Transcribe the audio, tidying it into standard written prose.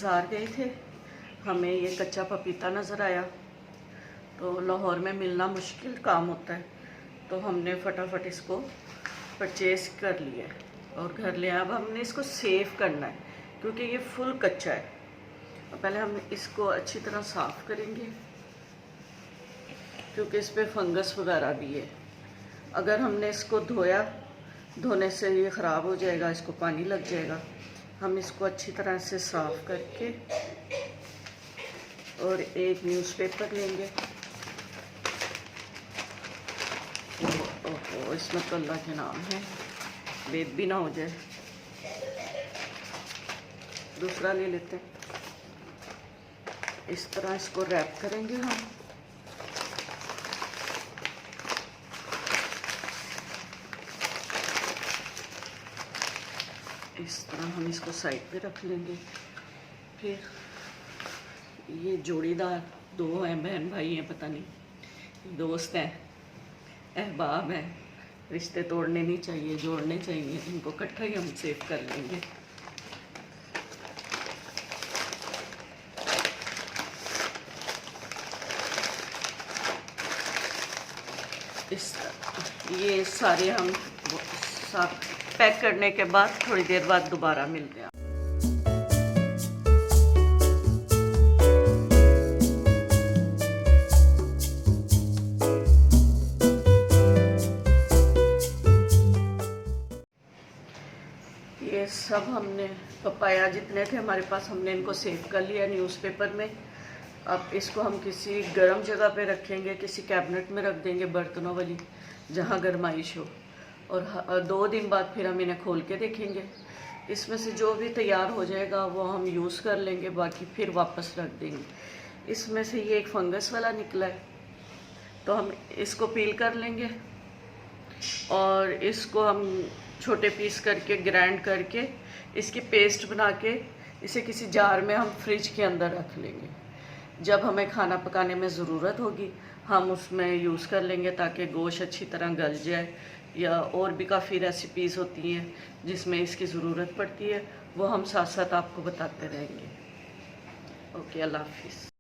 बाज़ार गए थे, हमें ये कच्चा पपीता नज़र आया। तो लाहौर में मिलना मुश्किल काम होता है, तो हमने फटाफट इसको परचेज़ कर लिया और घर ले आया। अब हमने इसको सेव करना है क्योंकि ये फुल कच्चा है। और पहले हम इसको अच्छी तरह साफ़ करेंगे क्योंकि इस पर फंगस वगैरह भी है। अगर हमने इसको धोया, धोने से ये ख़राब हो जाएगा, इसको पानी लग जाएगा। हम इसको अच्छी तरह से साफ़ करके और एक न्यूज़पेपर लेंगे। ओहो, इसमें तो अल्लाह के नाम है, बेद भी ना हो जाए। दूसरा ले लेते हैं। इस तरह इसको रैप करेंगे हम। इस तरह हम इसको साइड पे रख लेंगे। फिर ये जोड़ीदार दो हैं, बहन भाई हैं, पता नहीं दोस्त हैं, अहबाब हैं। रिश्ते तोड़ने नहीं चाहिए, जोड़ने चाहिए। इनको इकट्ठा ही हम सेव कर लेंगे। ये सारे हम साथ पैक करने के बाद थोड़ी देर बाद दोबारा मिलते हैं। ये सब हमने पपाया जितने थे हमारे पास, हमने इनको सेव कर लिया न्यूज़पेपर में। अब इसको हम किसी गर्म जगह पे रखेंगे, किसी कैबिनेट में रख देंगे बर्तनों वाली, जहाँ गर्माइश हो। और 2 दिन बाद फिर हम इन्हें खोल के देखेंगे। इसमें से जो भी तैयार हो जाएगा वो हम यूज़ कर लेंगे, बाकी फिर वापस रख देंगे। इसमें से ये एक फंगस वाला निकला है, तो हम इसको पील कर लेंगे और इसको हम छोटे पीस करके ग्राइंड करके इसकी पेस्ट बना के इसे किसी जार में हम फ्रिज के अंदर रख लेंगे। जब हमें खाना पकाने में ज़रूरत होगी हम उसमें यूज़ कर लेंगे, ताकि गोश्त अच्छी तरह गल जाए। या और भी काफ़ी रेसिपीज़ होती हैं जिसमें इसकी ज़रूरत पड़ती है, वो हम साथ साथ आपको बताते रहेंगे। ओके, अल्लाह हाफिज़।